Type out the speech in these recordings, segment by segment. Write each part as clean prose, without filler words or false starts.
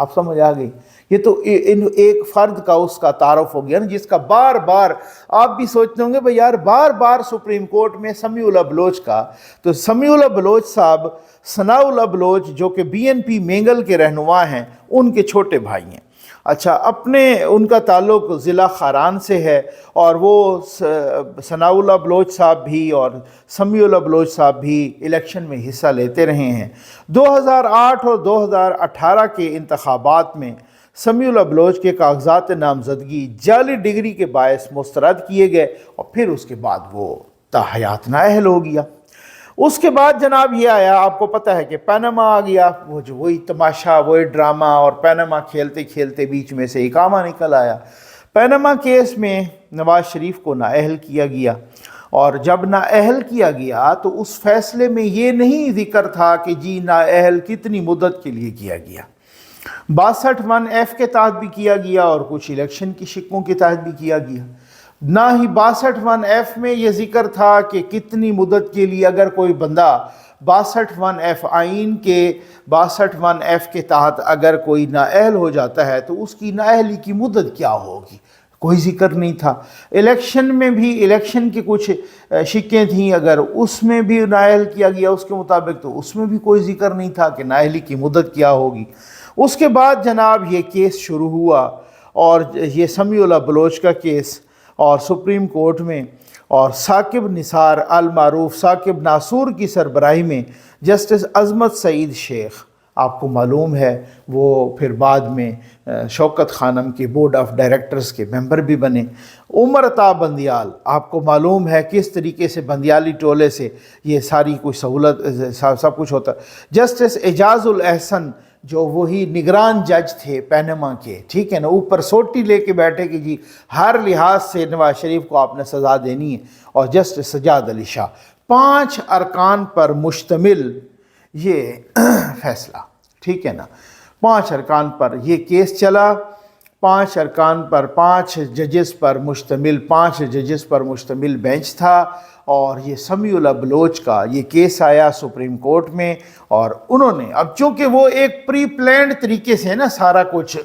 آپ سمجھ آ گئی؟ یہ تو ایک فرد کا اس کا تعارف ہو گیا نا، جس کا بار بار آپ بھی سوچتے ہوں گے بھئی یار بار بار سپریم کورٹ میں سمیع اللہ بلوچ کا، تو سمیع اللہ بلوچ صاحب ثناء اللہ بلوچ جو کہ BNP مینگل کے رہنما ہیں، ان کے چھوٹے بھائی ہیں۔ اچھا، ان کا تعلق ضلع خاران سے ہے، اور وہ ثناء اللہ بلوچ صاحب بھی اور سمیع اللہ بلوچ صاحب بھی الیکشن میں حصہ لیتے رہے ہیں۔ 2008 اور 2018 کے انتخابات میں سمیع اللہ بلوچ کے کاغذات نامزدگی جعلی ڈگری کے باعث مسترد کیے گئے، اور پھر اس کے بعد وہ تاحیات نااہل ہو گیا۔ اس کے بعد جناب یہ آیا، آپ کو پتہ ہے کہ پیناما آ گیا، وہی تماشا، وہی ڈرامہ، اور پیناما کھیلتے کھیلتے بیچ میں سے اقامہ نکل آیا۔ پیناما کیس میں نواز شریف کو نااہل کیا گیا، اور جب نااہل کیا گیا تو اس فیصلے میں یہ نہیں ذکر تھا کہ جی نااہل کتنی مدت کے لیے کیا گیا۔ 62(1)F کے تحت بھی کیا گیا اور کچھ الیکشن کی شکوں کے تحت بھی کیا گیا۔ نہ ہی 62(1)F میں یہ ذکر تھا کہ کتنی مدت کے لیے اگر کوئی بندہ 62(1)F آئین کے 62(1)F کے تحت اگر کوئی نااہل ہو جاتا ہے تو اس کی نااہلی کی مدت کیا ہوگی، کوئی ذکر نہیں تھا۔ الیکشن میں بھی الیکشن کی کچھ شکیں تھیں، اگر اس میں بھی نااہل کیا گیا اس کے مطابق تو اس میں بھی کوئی ذکر نہیں تھا کہ نااہلی کی مدت کیا ہوگی۔ اس کے بعد جناب یہ کیس شروع ہوا، اور یہ سمیع اللہ بلوچ کا کیس، اور سپریم کورٹ میں، اور ثاقب نثار المعروف ثاقب ناصور کی سربراہی میں جسٹس عظمت سعید شیخ، آپ کو معلوم ہے وہ پھر بعد میں شوکت خانم کے بورڈ آف ڈائریکٹرز کے ممبر بھی بنے۔ عمر عطا بندیال، آپ کو معلوم ہے کس طریقے سے بندیالی ٹولے سے یہ ساری کوئی سہولت سب کچھ ہوتا۔ جسٹس اعجاز الاحسن جو وہی نگران جج تھے پیناما کے، ٹھیک ہے نا، اوپر سوٹی لے کے بیٹھے کہ جی ہر لحاظ سے نواز شریف کو آپ نے سزا دینی ہے، اور جسٹس سجاد علی شاہ۔ 5 ارکان پر مشتمل یہ فیصلہ، ٹھیک ہے نا، 5 ارکان پر یہ کیس چلا، 5 ارکان پر 5 ججز پر مشتمل بینچ تھا، اور یہ سمیع اللہ بلوچ کا یہ کیس آیا سپریم کورٹ میں، اور انہوں نے اب چونکہ وہ ایک پری پلانڈ طریقے سے نا سارا کچھ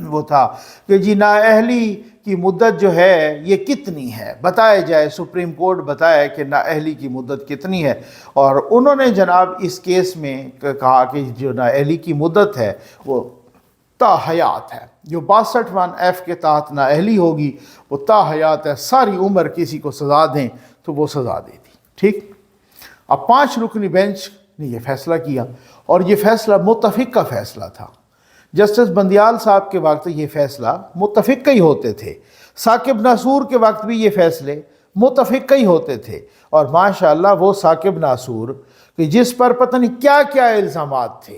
وہ تھا کہ جی نااہلی کی مدت جو ہے یہ کتنی ہے بتایا جائے، سپریم کورٹ بتائے کہ نااہلی کی مدت کتنی ہے، اور انہوں نے جناب اس کیس میں کہا کہ جو نااہلی کی مدت ہے وہ تاحیات ہے، جو 62(1)F کے تحت نااہلی ہوگی وہ تاحیات ہے، ساری عمر کسی کو سزا دیں تو وہ سزا دے دی، ٹھیک۔ اب 5 رکنی بینچ نے یہ فیصلہ کیا، اور یہ فیصلہ متفق کا فیصلہ تھا۔ جسٹس بندیال صاحب کے وقت یہ فیصلہ متفق ہی ہوتے تھے، ثاقب ناصور کے وقت بھی یہ فیصلے متفق ہی ہوتے تھے، اور ماشاءاللہ وہ ثاقب ناصور کہ جس پر پتہ نہیں کیا کیا الزامات تھے،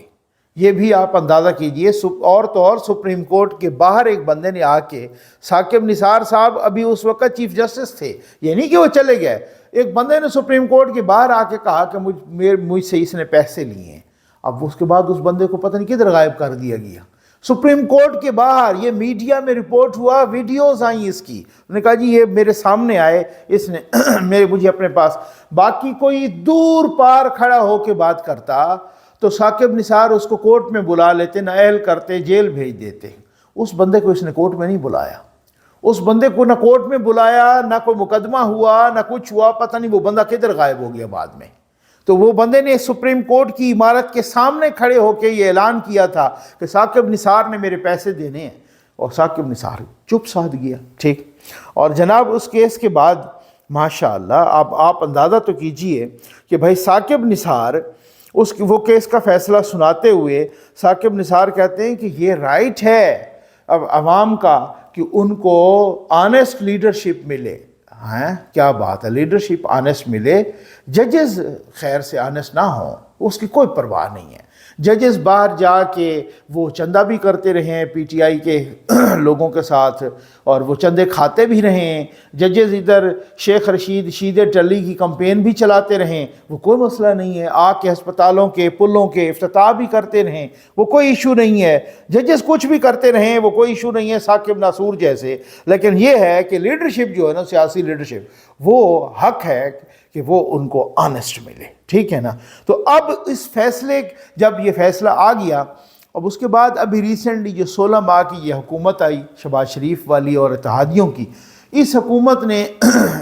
یہ بھی آپ اندازہ کیجئے، اور تو اور سپریم کورٹ کے باہر ایک بندے نے آ کے، ثاقب نثار صاحب ابھی اس وقت چیف جسٹس تھے، یہ نہیں کہ وہ چلے گئے، ایک بندے نے سپریم کورٹ کے باہر آ کے کہا کہ مجھ سے اس نے پیسے لیے ہیں۔ اب اس کے بعد اس بندے کو پتہ نہیں کدھر غائب کر دیا گیا، سپریم کورٹ کے باہر، یہ میڈیا میں رپورٹ ہوا، ویڈیوز آئیں اس کی، انہوں نے کہا جی یہ میرے سامنے آئے، اس نے مجھے اپنے پاس، باقی کوئی دور پار کھڑا ہو کے بات کرتا تو ثاقب نثار اس کو کورٹ میں بلا لیتے، نااہل کرتے، جیل بھیج دیتے۔ اس بندے کو اس نے کورٹ میں نہیں بلایا، اس بندے کو نہ کورٹ میں بلایا، نہ کوئی مقدمہ ہوا، نہ کچھ ہوا، پتہ نہیں وہ بندہ کدھر غائب ہو گیا بعد میں۔ تو وہ بندے نے سپریم کورٹ کی عمارت کے سامنے کھڑے ہو کے یہ اعلان کیا تھا کہ ثاقب نثار نے میرے پیسے دینے ہیں، اور ثاقب نثار چپ سادھ گیا، ٹھیک۔ اور جناب اس کیس کے بعد ماشاءاللہ آپ اندازہ تو کیجئے کہ بھائی ثاقب نثار وہ کیس کا فیصلہ سناتے ہوئے ثاقب نثار کہتے ہیں کہ یہ رائٹ ہے اب عوام کا کہ ان کو آنیسٹ لیڈرشپ ملے۔ ہاں کیا بات ہے، لیڈرشپ آنیسٹ ملے، ججز خیر سے آنیسٹ نہ ہوں اس کی کوئی پرواہ نہیں ہے۔ ججز باہر جا کے وہ چندہ بھی کرتے رہیں پی ٹی آئی کے لوگوں کے ساتھ، اور وہ چندے کھاتے بھی رہیں، ججز ادھر شیخ رشید شیدے ٹلی کی کمپین بھی چلاتے رہیں، وہ کوئی مسئلہ نہیں ہے، آ کے ہسپتالوں کے پلوں کے افتتاح بھی کرتے رہیں، وہ کوئی ایشو نہیں ہے، ججز کچھ بھی کرتے رہیں، وہ کوئی ایشو نہیں ہے ثاقب ناصور جیسے۔ لیکن یہ ہے کہ لیڈرشپ جو ہے نا، سیاسی لیڈرشپ، وہ حق ہے کہ وہ ان کو آنیسٹ ملے، ٹھیک ہے نا۔ تو اب اس فیصلے جب یہ فیصلہ آ گیا اب اس کے بعد ابھی ریسنٹلی جو 16 ماہ کی یہ حکومت آئی شہباز شریف والی اور اتحادیوں کی، اس حکومت نے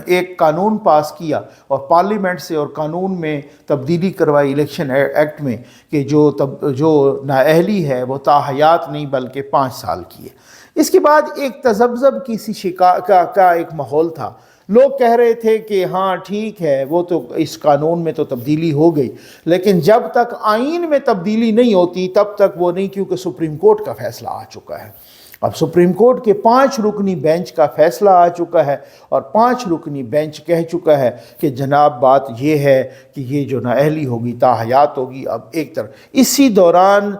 ایک قانون پاس کیا اور پارلیمنٹ سے اور قانون میں تبدیلی کروائی الیکشن ایکٹ میں کہ جو نااہلی ہے وہ تاحیات نہیں بلکہ 5 سال کی ہے۔ اس کے بعد ایک تذبذب کی سی کا ایک ماحول تھا، لوگ کہہ رہے تھے کہ ہاں ٹھیک ہے وہ تو اس قانون میں تو تبدیلی ہو گئی، لیکن جب تک آئین میں تبدیلی نہیں ہوتی تب تک وہ نہیں، کیونکہ سپریم کورٹ کا فیصلہ آ چکا ہے۔ اب سپریم کورٹ کے 5 رکنی بینچ کا فیصلہ آ چکا ہے اور 5 رکنی بینچ کہہ چکا ہے کہ جناب بات یہ ہے کہ یہ جو نااہلی ہوگی تاحیات ہوگی۔ اب ایک طرف اسی دوران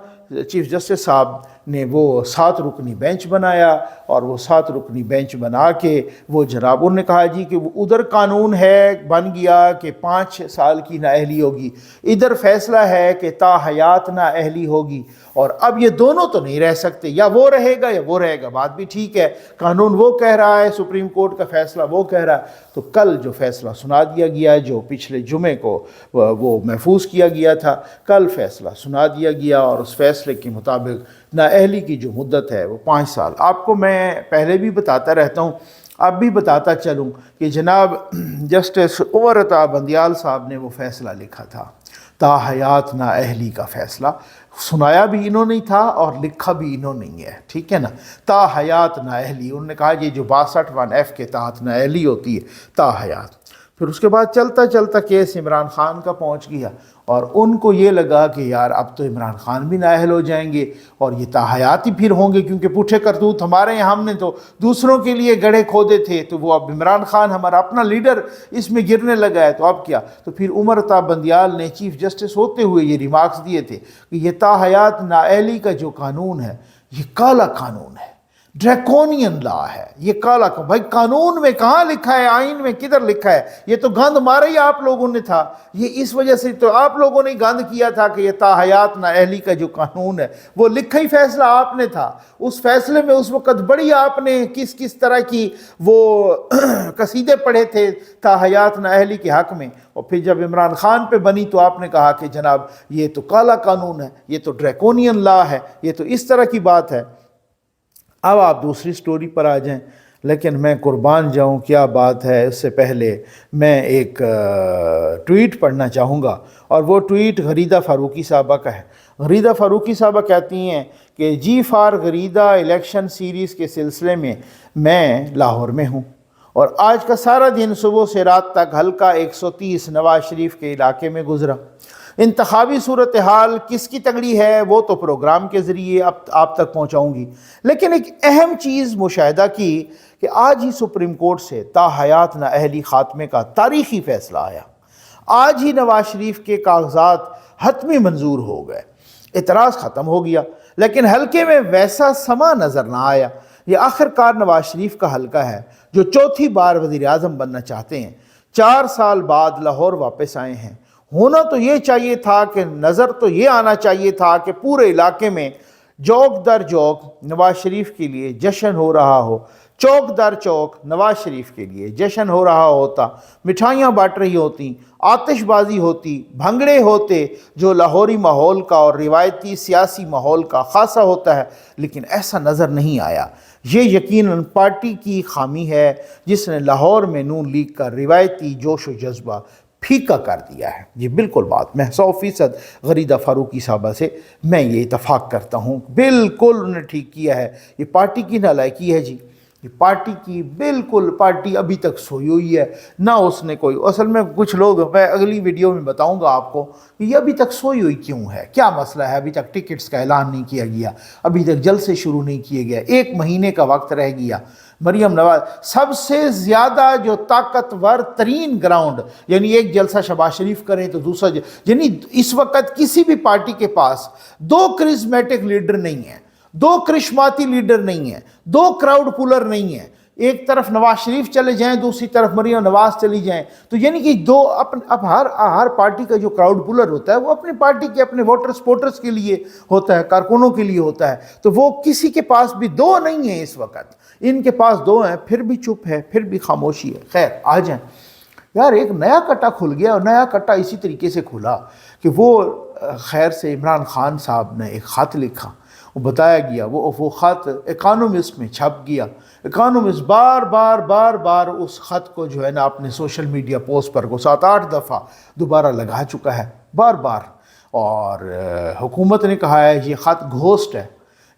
چیف جسٹس صاحب نے وہ 7 رکنی بینچ بنایا اور وہ 7 رکنی بینچ بنا کے وہ جناب انہوں نے کہا جی کہ وہ ادھر قانون ہے بن گیا کہ 5 سال کی نااہلی ہوگی، ادھر فیصلہ ہے کہ تاحیات نااہلی ہوگی، اور اب یہ دونوں تو نہیں رہ سکتے، یا وہ رہے گا یا وہ رہے گا۔ بات بھی ٹھیک ہے، قانون وہ کہہ رہا ہے، سپریم کورٹ کا فیصلہ وہ کہہ رہا ہے۔ تو کل جو فیصلہ سنا دیا گیا، جو پچھلے جمعے کو وہ محفوظ کیا گیا تھا، کل فیصلہ سنا دیا گیا اور اس فیصلے کے مطابق نااہلی کی جو مدت ہے وہ 5 سال۔ آپ کو میں پہلے بھی بتاتا رہتا ہوں، اب بھی بتاتا چلوں کہ جناب جسٹس عمر عطا بندیال صاحب نے وہ فیصلہ لکھا تھا، تاحیات نااہلی کا فیصلہ سنایا بھی انہوں نے تھا اور لکھا بھی انہوں نے ہے، ٹھیک ہے نا۔ تاحیات نااہلی، انہوں نے کہا یہ جو 62(1) کے تحت نااہلی ہوتی ہے تاحیات۔ پھر اس کے بعد چلتا چلتا کیس عمران خان کا پہنچ گیا اور ان کو یہ لگا کہ یار اب تو عمران خان بھی نااہل ہو جائیں گے اور یہ تاحیات ہی پھر ہوں گے، کیونکہ پوٹھے کرتوت ہمارے یہاں ہم نے تو دوسروں کے لیے گڑھے کھودے تھے، تو وہ اب عمران خان ہمارا اپنا لیڈر اس میں گرنے لگا ہے، تو اب کیا؟ تو پھر عمر عطا بندیال نے چیف جسٹس ہوتے ہوئے یہ ریمارکس دیے تھے کہ یہ تاحیات نااہلی کا جو قانون ہے یہ کالا قانون ہے، ڈریکونین لا ہے، یہ کالا قانون۔ بھائی قانون میں کہاں لکھا ہے، آئین میں کدھر لکھا ہے؟ یہ تو گند مارا ہی آپ لوگوں نے تھا، یہ اس وجہ سے تو آپ لوگوں نے گند کیا تھا کہ یہ تاحیات نااہلی کا جو قانون ہے وہ لکھا ہی فیصلہ آپ نے تھا۔ اس فیصلے میں اس وقت بڑی آپ نے کس طرح کی وہ قصیدے پڑھے تھے تاحیات نااہلی کے حق میں، اور پھر جب عمران خان پہ بنی تو آپ نے کہا کہ جناب یہ تو کالا قانون ہے، یہ تو ڈریکونین لا ہے، یہ تو اس طرح کی بات ہے۔ اب آپ دوسری سٹوری پر آ جائیں، لیکن میں قربان جاؤں کیا بات ہے، اس سے پہلے میں ایک ٹویٹ پڑھنا چاہوں گا، اور وہ ٹویٹ غریدہ فاروقی صاحبہ کا ہے۔ غریدہ فاروقی صاحبہ کہتی ہیں کہ جی فار غریدہ الیکشن سیریز کے سلسلے میں لاہور میں ہوں، اور آج کا سارا دن صبح سے رات تک حلقہ 130 نواز شریف کے علاقے میں گزرا۔ انتخابی صورتحال کس کی تگڑی ہے وہ تو پروگرام کے ذریعے آپ تک پہنچاؤں گی، لیکن ایک اہم چیز مشاہدہ کی کہ آج ہی سپریم کورٹ سے تاحیات نااہلی خاتمے کا تاریخی فیصلہ آیا۔ آج ہی نواز شریف کے کاغذات حتمی منظور ہو گئے، اعتراض ختم ہو گیا، لیکن حلقے میں ویسا سما نظر نہ آیا۔ یہ آخرکار نواز شریف کا حلقہ ہے جو 4تھی بار وزیر اعظم بننا چاہتے ہیں، 4 سال بعد لاہور واپس آئے ہیں۔ ہونا تو یہ چاہیے تھا کہ نظر تو یہ آنا چاہیے تھا کہ پورے علاقے میں چوک در چوک نواز شریف کے لیے جشن ہو رہا ہو، چوک در چوک نواز شریف کے لیے جشن ہو رہا ہوتا، مٹھائیاں بانٹ رہی ہوتی، آتش بازی ہوتی، بھنگڑے ہوتے، جو لاہوری ماحول کا اور روایتی سیاسی ماحول کا خاصا ہوتا ہے، لیکن ایسا نظر نہیں آیا۔ یہ یقیناً پارٹی کی خامی ہے جس نے لاہور میں نون لیگ کا روایتی جوش و جذبہ پھیکا کر دیا ہے۔ یہ بالکل بات میں 100% غریدہ فاروقی صاحبہ سے میں یہ اتفاق کرتا ہوں، بالکل انہوں نے ٹھیک کیا ہے۔ یہ پارٹی کی نالائکی ہے جی، یہ پارٹی کی بالکل، پارٹی ابھی تک سوئی ہوئی ہے، نہ اس نے کوئی، اصل میں کچھ لوگ، میں اگلی ویڈیو میں بتاؤں گا آپ کو کہ یہ ابھی تک سوئی ہوئی کیوں ہے، کیا مسئلہ ہے۔ ابھی تک ٹکٹس کا اعلان نہیں کیا گیا، ابھی تک جلسے شروع نہیں کیے گئے، 1 مہینے کا وقت رہ گیا۔ مریم نواز سب سے زیادہ جو طاقتور ترین گراؤنڈ، یعنی ایک جلسہ شہباز شریف کریں تو دوسرا یعنی اس وقت کسی بھی پارٹی کے پاس 2 کرزمیٹک لیڈر نہیں ہیں، 2 کرشماتی لیڈر نہیں ہیں، 2 کراؤڈ پولر نہیں ہیں۔ ایک طرف نواز شریف چلے جائیں، دوسری طرف مریم نواز چلی جائیں، تو یعنی کہ اب ہر پارٹی کا جو کراؤڈ پولر ہوتا ہے وہ اپنی پارٹی کے اپنے ووٹرز کے لیے ہوتا ہے، کارکنوں کے لیے ہوتا ہے، تو وہ کسی کے پاس بھی 2 نہیں ہیں اس وقت۔ ان کے پاس 2 ہیں، پھر بھی چپ ہے، پھر بھی خاموشی ہے۔ خیر آ جائیں یار، ایک نیا کٹا کھل گیا، اور نیا کٹا اسی طریقے سے کھلا کہ وہ خیر سے عمران خان صاحب نے ایک خط لکھا وہ بتایا گیا، وہ خط اکانومسٹ میں چھپ گیا۔ اکانومسٹ بار بار بار بار اس خط کو جو ہے نا اپنے سوشل میڈیا پوسٹ پر کو 7-8 دفعہ دوبارہ لگا چکا ہے بار بار، اور حکومت نے کہا ہے یہ خط گھوسٹ ہے،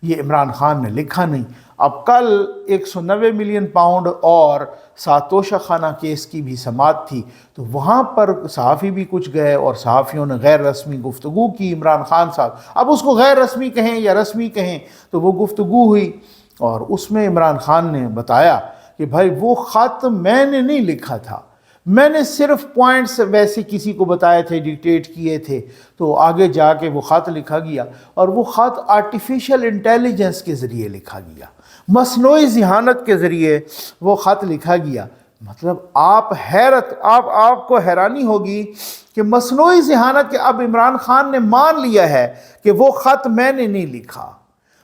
یہ عمران خان نے لکھا نہیں۔ اب کل 190 ملین پاؤنڈ اور ساتوشہ خانہ کیس کی بھی سماعت تھی، تو وہاں پر صحافی بھی کچھ گئے اور صحافیوں نے غیر رسمی گفتگو کی عمران خان صاحب، اب اس کو غیر رسمی کہیں یا رسمی کہیں، تو وہ گفتگو ہوئی اور اس میں عمران خان نے بتایا کہ بھائی وہ خط میں نے نہیں لکھا تھا، میں نے صرف پوائنٹس ویسے کسی کو بتائے تھے، ڈکٹیٹ کیے تھے، تو آگے جا کے وہ خط لکھا گیا، اور وہ خط آرٹیفیشل انٹیلیجنس کے ذریعے لکھا گیا، مصنوعی ذہانت کے ذریعے وہ خط لکھا گیا۔ مطلب آپ کو حیرانی ہوگی کہ مصنوعی ذہانت کے اب عمران خان نے مان لیا ہے کہ وہ خط میں نے نہیں لکھا،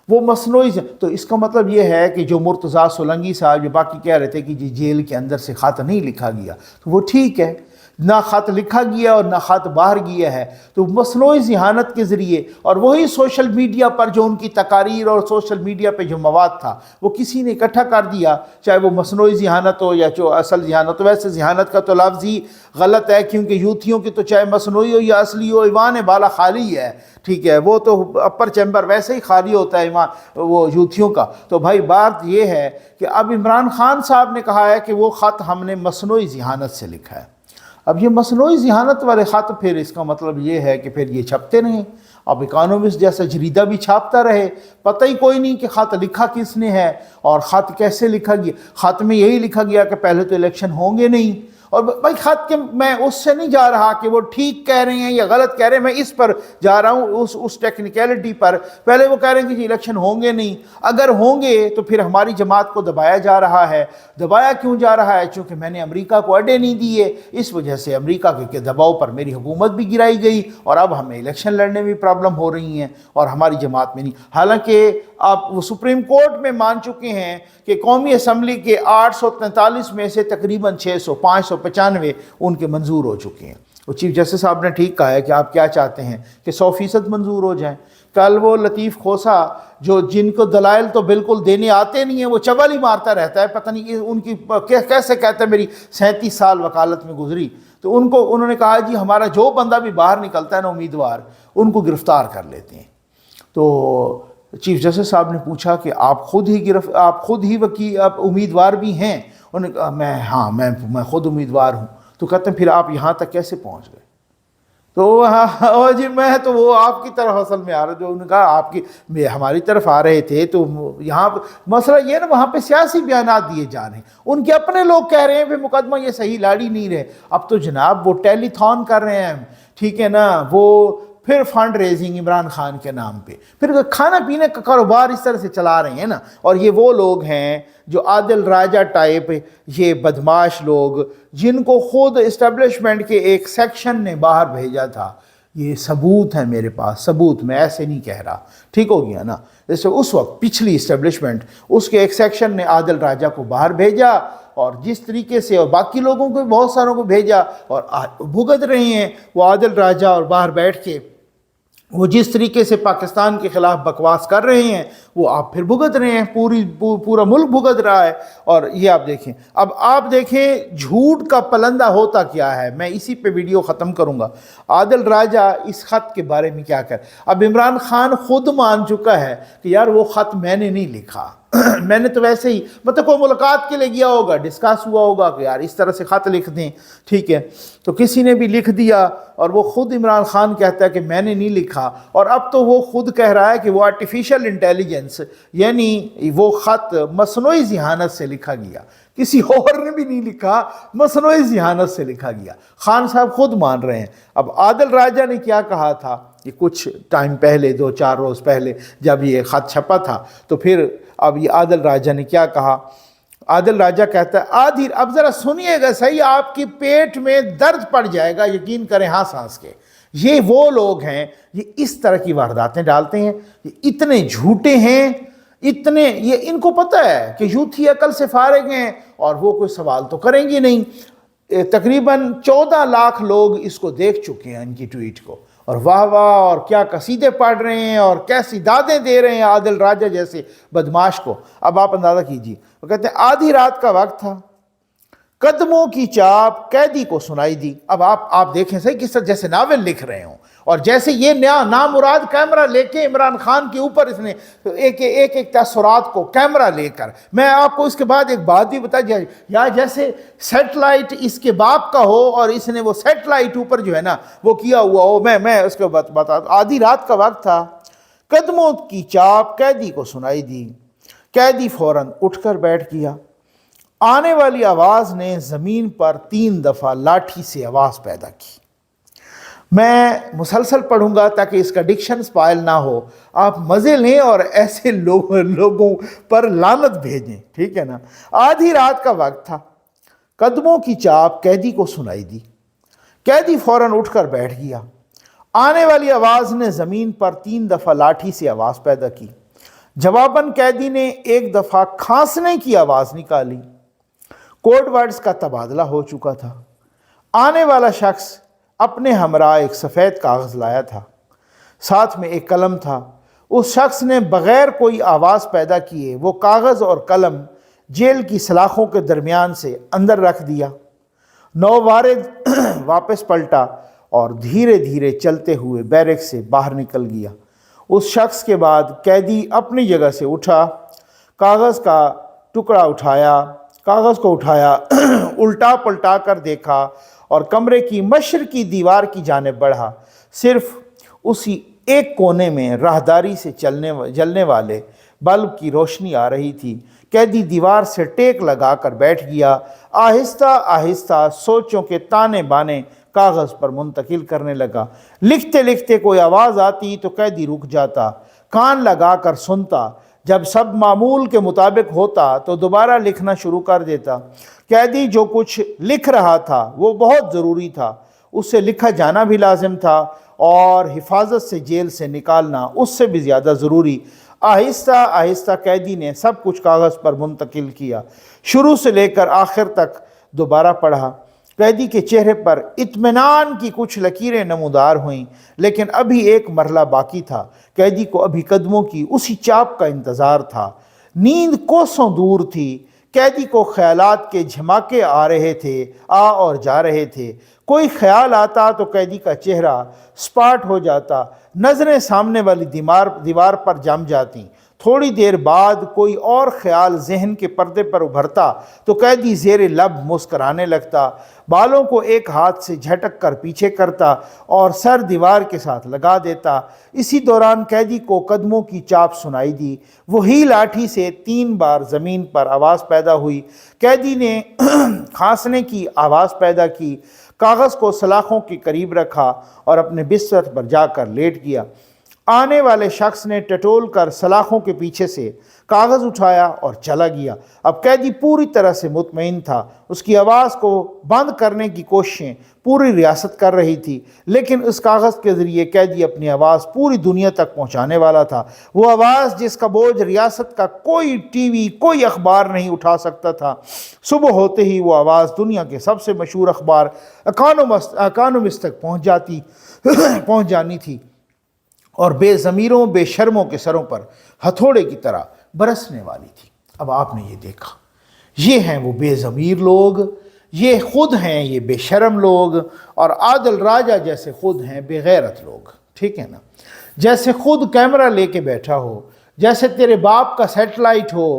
وہ مصنوعی تو اس کا مطلب یہ ہے کہ جو مرتضیٰ سولنگی صاحب جو باقی کہہ رہے تھے کہ جی جیل کے اندر سے خط نہیں لکھا گیا، تو وہ ٹھیک ہے، نہ خط لکھا گیا اور نہ خط باہر گیا ہے، تو مصنوعی ذہانت کے ذریعے، اور وہی سوشل میڈیا پر جو ان کی تقاریر اور سوشل میڈیا پہ جو مواد تھا وہ کسی نے اکٹھا کر دیا، چاہے وہ مصنوعی ذہانت ہو یا جو اصل ذہانت ہو۔ ویسے ذہانت کا تو لفظ ہی غلط ہے، کیونکہ یوتھیوں کی تو چاہے مصنوعی ہو یا اصلی ہو، ایوان بالا خالی ہے، ٹھیک ہے، وہ تو اپر چیمبر ویسے ہی خالی ہوتا ہے ایمان وہ یوتھیوں کا۔ تو بھائی بات یہ ہے کہ اب عمران خان صاحب نے کہا ہے کہ وہ خط ہم نے مصنوعی ذہانت سے لکھا ہے۔ اب یہ مصنوعی ذہانت والے خط پھر اس کا مطلب یہ ہے کہ پھر یہ چھپتے نہیں، اب اکانومسٹ جیسا جریدہ بھی چھاپتا رہے، پتہ ہی کوئی نہیں کہ خط لکھا کس نے ہے اور خط کیسے لکھا گیا۔ خط میں یہی لکھا گیا کہ پہلے تو الیکشن ہوں گے نہیں، اور بھائی خط کے میں اس سے نہیں جا رہا کہ وہ ٹھیک کہہ رہے ہیں یا غلط کہہ رہے ہیں، میں اس پر جا رہا ہوں، اس ٹیکنیکلٹی پر۔ پہلے وہ کہہ رہے ہیں کہ جی الیکشن ہوں گے نہیں، اگر ہوں گے تو پھر ہماری جماعت کو دبایا جا رہا ہے۔ دبایا کیوں جا رہا ہے؟ چونکہ میں نے امریکہ کو اڈے نہیں دیے، اس وجہ سے امریکہ کے دباؤ پر میری حکومت بھی گرائی گئی، اور اب ہمیں الیکشن لڑنے میں پرابلم ہو رہی ہیں اور ہماری جماعت میں نہیں۔ حالانکہ آپ وہ سپریم کورٹ میں مان چکے ہیں کہ قومی اسمبلی کے 843 میں سے تقریباً 595 ان کے منظور ہو چکے ہیں۔ وہ چیف جسٹس صاحب نے ٹھیک کہا ہے کہ آپ کیا چاہتے ہیں کہ 100% منظور ہو جائیں۔ کل وہ لطیف کھوسا جو جن کو دلائل تو بالکل دینے آتے نہیں ہیں، وہ چول ہی مارتا رہتا ہے، پتہ نہیں ان کی کیسے کہتا ہے میری 37 سال وکالت میں گزری، تو انہوں نے کہا جی ہمارا جو بندہ بھی باہر نکلتا ہے نا امیدوار، ان کو گرفتار کر لیتے ہیں۔ تو چیف جسٹس صاحب نے پوچھا کہ آپ خود ہی وکیل آپ امیدوار بھی ہیں؟ انہوں نے کہا میں خود امیدوار ہوں۔ تو کہتے ہیں پھر آپ یہاں تک کیسے پہنچ گئے؟ تو جی میں تو وہ آپ کی طرف اصل میں آ رہا، جو انہوں نے کہا آپ کی ہماری طرف آ رہے تھے، تو یہاں مسئلہ یہ نا وہاں پہ سیاسی بیانات دیے جا رہے ہیں، ان کے اپنے لوگ کہہ رہے ہیں پھر مقدمہ یہ صحیح لاڑی نہیں رہے۔ اب تو جناب وہ ٹیلی تھون کر رہے ہیں، ٹھیک ہے نا، وہ پھر فنڈ ریزنگ عمران خان کے نام پہ، پھر کھانا پینے کا کاروبار اس طرح سے چلا رہے ہیں نا۔ اور یہ وہ لوگ ہیں جو عادل راجہ ٹائپ، یہ بدماش لوگ جن کو خود اسٹیبلشمنٹ کے ایک سیکشن نے باہر بھیجا تھا۔ یہ ثبوت ہے میرے پاس، ثبوت، میں ایسے نہیں کہہ رہا، ٹھیک ہو گیا نا۔ جیسے اس وقت پچھلی اسٹیبلشمنٹ، اس کے ایک سیکشن نے عادل راجہ کو باہر بھیجا، اور جس طریقے سے اور باقی لوگوں کو بہت ساروں کو بھیجا، اور بھگت رہے ہیں وہ عادل راجہ، اور باہر بیٹھ کے وہ جس طریقے سے پاکستان کے خلاف بکواس کر رہے ہیں وہ آپ پھر بھگت رہے ہیں، پورا ملک بھگت رہا ہے۔ اور یہ آپ دیکھیں، اب آپ دیکھیں جھوٹ کا پلندہ ہوتا کیا ہے۔ میں اسی پہ ویڈیو ختم کروں گا۔ عادل راجہ اس خط کے بارے میں کیا کر، اب عمران خان خود مان چکا ہے کہ یار وہ خط میں نے نہیں لکھا، میں نے تو ویسے ہی مطلب کوئی ملاقات کے لیے گیا ہوگا، ڈسکس ہوا ہوگا کہ یار اس طرح سے خط لکھ دیں، ٹھیک ہے، تو کسی نے بھی لکھ دیا، اور وہ خود عمران خان کہتا ہے کہ میں نے نہیں لکھا۔ اور اب تو وہ خود کہہ رہا ہے کہ وہ آرٹیفیشل انٹیلیجنس، یعنی وہ خط مصنوعی ذہانت سے لکھا گیا، کسی اور نے بھی نہیں لکھا، مصنوعی ذہانت سے لکھا گیا۔ خان صاحب خود مان رہے ہیں۔ اب عادل راجہ نے کیا کہا تھا، یہ کچھ ٹائم پہلے 2-4 روز پہلے جب یہ خط چھپا تھا، تو پھر اب یہ عادل راجہ نے کیا کہا۔ عادل راجہ کہتا ہے اب ذرا سنیے گا صحیح، آپ کی پیٹ میں درد پڑ جائے گا، یقین کریں ہانس ہانس کے۔ یہ وہ لوگ ہیں، یہ اس طرح کی وارداتیں ڈالتے ہیں، یہ اتنے جھوٹے ہیں، یہ ان کو پتہ ہے کہ یوتھی عقل سے فارغ ہیں اور وہ کوئی سوال تو کریں گے نہیں۔ تقریباً 14 لاکھ لوگ اس کو دیکھ چکے ہیں، ان کی ٹویٹ کو، اور واہ واہ اور کیا قصیدے پڑھ رہے ہیں اور کیسی دادیں دے رہے ہیں عادل راجہ جیسے بدماش کو۔ اب آپ اندازہ کیجیے، وہ کہتے ہیں آدھی رات کا وقت تھا، قدموں کی چاپ قیدی کو سنائی دی۔ اب آپ دیکھیں صحیح کس طرح جیسے ناول لکھ رہے ہوں، اور جیسے یہ نیا نامراد کیمرہ لے کے عمران خان کے اوپر اس نے ایک تاثرات کو کیمرہ لے کر، میں آپ کو اس کے بعد ایک بات بھی بتا دیا، یا جیسے سیٹلائٹ اس کے باپ کا ہو اور اس نے وہ سیٹلائٹ اوپر جو ہے نا وہ کیا ہوا ہو۔ میں اس کو بتا دوں، آدھی رات کا وقت تھا، قدموں کی چاپ قیدی کو سنائی دی، قیدی فوراً اٹھ کر بیٹھ گیا۔ آنے والی آواز نے زمین پر 3 دفعہ لاٹھی سے آواز پیدا کی۔ میں مسلسل پڑھوں گا تاکہ اس کا ڈکشن سپائل نہ ہو، آپ مزے لیں اور ایسے لوگوں پر لعنت بھیجیں، ٹھیک ہے نا۔ آدھی رات کا وقت تھا، قدموں کی چاپ قیدی کو سنائی دی، قیدی فوراً اٹھ کر بیٹھ گیا۔ آنے والی آواز نے زمین پر 3 دفعہ لاٹھی سے آواز پیدا کی۔ جواباً قیدی نے 1 دفعہ کھانسنے کی آواز نکالی۔ کوڈ ورڈز کا تبادلہ ہو چکا تھا۔ آنے والا شخص اپنے ہمراہ ایک سفید کاغذ لایا تھا، ساتھ میں ایک قلم تھا۔ اس شخص نے بغیر کوئی آواز پیدا کیے وہ کاغذ اور قلم جیل کی سلاخوں کے درمیان سے اندر رکھ دیا۔ نووارد واپس پلٹا اور دھیرے دھیرے چلتے ہوئے بیرک سے باہر نکل گیا۔ اس شخص کے بعد قیدی اپنی جگہ سے اٹھا، کاغذ کو اٹھایا، الٹا پلٹا کر دیکھا اور کمرے کی مشرقی دیوار کی جانب بڑھا۔ صرف اسی ایک کونے میں راہداری سے جلنے والے بلب کی روشنی آ رہی تھی۔ قیدی دیوار سے ٹیک لگا کر بیٹھ گیا، آہستہ آہستہ سوچوں کے تانے بانے کاغذ پر منتقل کرنے لگا۔ لکھتے لکھتے کوئی آواز آتی تو قیدی رک جاتا، کان لگا کر سنتا۔ جب سب معمول کے مطابق ہوتا تو دوبارہ لکھنا شروع کر دیتا۔ قیدی جو کچھ لکھ رہا تھا وہ بہت ضروری تھا، اس سے لکھا جانا بھی لازم تھا، اور حفاظت سے جیل سے نکالنا اس سے بھی زیادہ ضروری۔ آہستہ آہستہ قیدی نے سب کچھ کاغذ پر منتقل کیا، شروع سے لے کر آخر تک دوبارہ پڑھا۔ قیدی کے چہرے پر اطمینان کی کچھ لکیریں نمودار ہوئیں، لیکن ابھی ایک مرحلہ باقی تھا۔ قیدی کو ابھی قدموں کی اسی چاپ کا انتظار تھا۔ نیند کوسوں دور تھی۔ قیدی کو خیالات کے جھماکے اور جا رہے تھے۔ کوئی خیال آتا تو قیدی کا چہرہ سپاٹ ہو جاتا، نظریں سامنے والی دیوار پر جم جاتی۔ تھوڑی دیر بعد کوئی اور خیال ذہن کے پردے پر ابھرتا تو قیدی زیر لب مسکرانے لگتا، بالوں کو ایک ہاتھ سے جھٹک کر پیچھے کرتا اور سر دیوار کے ساتھ لگا دیتا۔ اسی دوران قیدی کو قدموں کی چاپ سنائی دی۔ وہی لاٹھی سے 3 بار زمین پر آواز پیدا ہوئی۔ قیدی نے کھانسنے کی آواز پیدا کی، کاغذ کو سلاخوں کے قریب رکھا اور اپنے بستر پر جا کر لیٹ گیا۔ آنے والے شخص نے ٹٹول کر سلاخوں کے پیچھے سے کاغذ اٹھایا اور چلا گیا۔ اب قیدی پوری طرح سے مطمئن تھا۔ اس کی آواز کو بند کرنے کی کوششیں پوری ریاست کر رہی تھی، لیکن اس کاغذ کے ذریعے قیدی اپنی آواز پوری دنیا تک پہنچانے والا تھا۔ وہ آواز جس کا بوجھ ریاست کا کوئی ٹی وی، کوئی اخبار نہیں اٹھا سکتا تھا۔ صبح ہوتے ہی وہ آواز دنیا کے سب سے مشہور اخبار اکانومسٹ تک پہنچ جانی تھی، اور بے ضمیروں بے شرموں کے سروں پر ہتھوڑے کی طرح برسنے والی تھی۔ اب آپ نے یہ دیکھا، یہ ہیں وہ بے ضمیر لوگ، یہ خود ہیں یہ بے شرم لوگ، اور عادل راجہ جیسے خود ہیں بے غیرت لوگ، ٹھیک ہے نا۔ جیسے خود کیمرہ لے کے بیٹھا ہو، جیسے تیرے باپ کا سیٹلائٹ ہو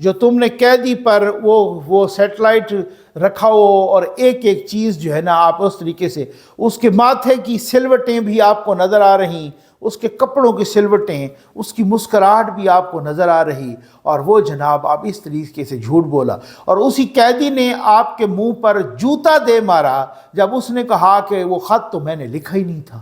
جو تم نے قیدی پر وہ سیٹلائٹ رکھا ہو، اور ایک ایک چیز جو ہے نا آپ اس طریقے سے، اس کے ماتھے کی سلوٹیں بھی آپ کو نظر آ رہی، اس کے کپڑوں کی سلوٹیں، اس کی مسکراہٹ بھی آپ کو نظر آ رہی، اور وہ جناب آپ اس طریقے سے جھوٹ بولا۔ اور اسی قیدی نے آپ کے منہ پر جوتا دے مارا جب اس نے کہا کہ وہ خط تو میں نے لکھا ہی نہیں تھا۔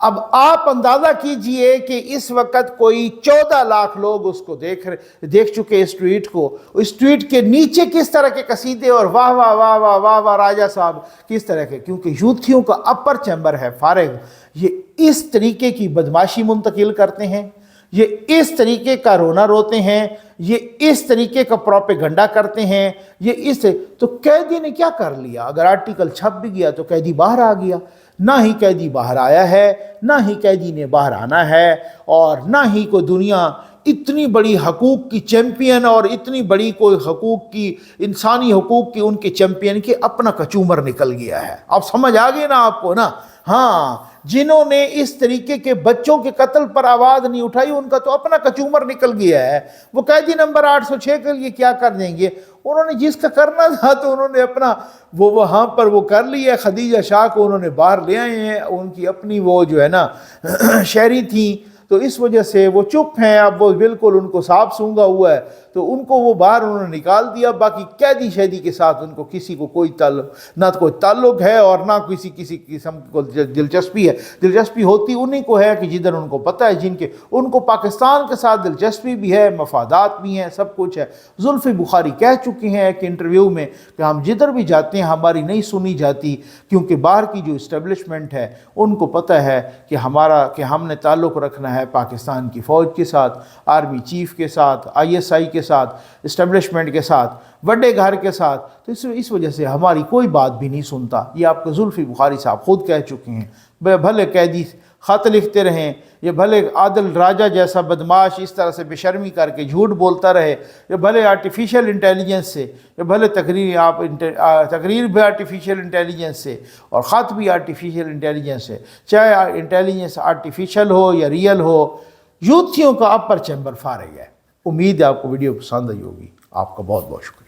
اب آپ اندازہ کیجئے کہ اس وقت کوئی 14 لاکھ لوگ اس کو دیکھ چکے اس ٹویٹ کو، اس ٹویٹ کے نیچے کس طرح کے قصیدے اور واہ واہ واہ واہ واہ واہ راجہ صاحب کس طرح کے، کیونکہ یوتھیوں کا اپر چیمبر ہے فارغ، یہ اس طریقے کی بدماشی منتقل کرتے ہیں، یہ اس طریقے کا رونا روتے ہیں، یہ اس طریقے کا پروپیگنڈا کرتے ہیں، یہ اس تو قیدی نے کیا کر لیا؟ اگر آرٹیکل چھپ بھی گیا تو قیدی باہر آ گیا، نہ ہی قیدی باہر آیا ہے، نہ ہی قیدی نے باہر آنا ہے، اور نہ ہی کوئی دنیا اتنی بڑی حقوق کی چیمپئن اور اتنی بڑی کوئی حقوق کی، انسانی حقوق کی ان کے چیمپئن کے اپنا کچومر نکل گیا ہے۔ اب سمجھ آ گئی نا آپ کو نا؟ ہاں، جنہوں نے اس طریقے کے بچوں کے قتل پر آواز نہیں اٹھائی ان کا تو اپنا کچومر نکل گیا ہے۔ وہ قیدی نمبر 806 کے لیے کیا کر دیں گے؟ انہوں نے جس کا کرنا تھا تو انہوں نے اپنا وہ وہاں پر وہ کر لیا۔ خدیجہ شاہ کو انہوں نے باہر لے آئے ہیں، ان کی اپنی وہ جو ہے نا شہری تھیں، تو اس وجہ سے وہ چپ ہیں۔ اب وہ بالکل ان کو سانپ سونگھا ہوا ہے، تو ان کو وہ باہر انہوں نے نکال دیا۔ باقی قیدی شہدی کے ساتھ ان کو کسی کو کوئی تعلق ہے اور نہ کسی قسم کو دلچسپی ہے۔ دلچسپی ہوتی انہی کو ہے کہ جدھر ان کو پتہ ہے، جن کے ان کو پاکستان کے ساتھ دلچسپی بھی ہے، مفادات بھی ہیں، سب کچھ ہے۔ زلفی بخاری کہہ چکی ہیں ایک انٹرویو میں کہ ہم جدھر بھی جاتے ہیں ہماری نہیں سنی جاتی، کیونکہ باہر کی جو اسٹیبلشمنٹ ہے ان کو پتہ ہے کہ ہم نے تعلق رکھنا ہے پاکستان کی فوج کے ساتھ، آرمی چیف کے ساتھ، ISI کے ساتھ، اسٹیبلشمنٹ کے ساتھ، بڑے گھر کے ساتھ، تو اس وجہ سے ہماری کوئی بات بھی نہیں سنتا۔ یہ آپ کو زلفی بخاری صاحب خود کہہ چکے ہیں۔ بھلے قیدی خط لکھتے رہیں، یہ بھلے عادل راجہ جیسا بدماش اس طرح سے بے شرمی کر کے جھوٹ بولتا رہے، یہ بھلے آرٹیفیشل انٹیلیجنس سے، یہ بھلے تقریر بھی آرٹیفیشل انٹیلیجنس سے اور خط بھی آرٹیفیشل انٹیلیجنس سے، چاہے انٹیلیجنس آرٹیفیشل ہو یا ریئل ہو، یوتھیوں کا اپر چیمبر فارغ ہے۔ امید ہے آپ کو ویڈیو پسند آئی ہوگی۔ آپ کا بہت بہت شکریہ۔